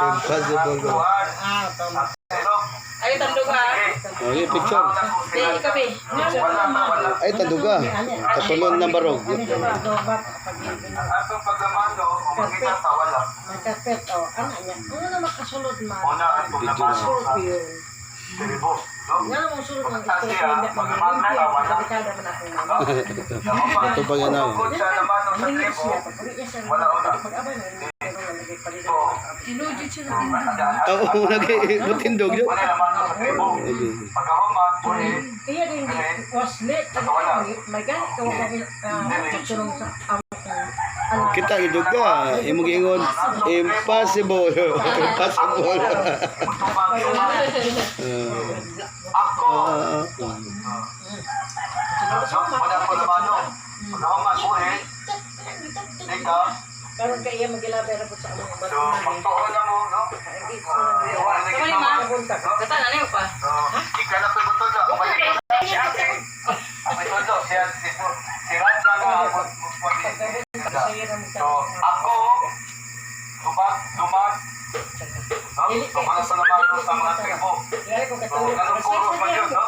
Impossible. Ay, tandog ha. Okay, picture. Di, kami. Ay, taduga. Katulon na barog. Atong paglamando, umakita sa wala. Magkapet, o. Ano niya? Ano na makasulod man? Una ang paglamando sa Scorpio. Tiribo. Nga naman sulod ng Scorpio. Hindi mag-Olympia. Kabikada man ako naman. Ito pa ganaw. Kung sa lamando sa English tribo, siya. Pag niya siya. wala una. Mag-abay na. Nalagay pa rin. Sinudyo siya na tindog. Oo, nag-butindog yun. Wala lamando sa tribo. Pagkahuman, uli, Kaya din was late. May ganit ka wala sunong sa Kita hidog ka. Imong ingon, impossible. Impossible. ako. Wala ko lamando. Pagkahuman, uli, ika. karon kaya magilabay ra po sa among So, pagtuon na mo, no? Kama ni ma. Kata na niyo pa. Ika na pagbuto na. Ang pagbuto, si Raja nga. So, ako, dumag, no? So, para sa lamando sa mga tribo. So, ganun puro man yun, no?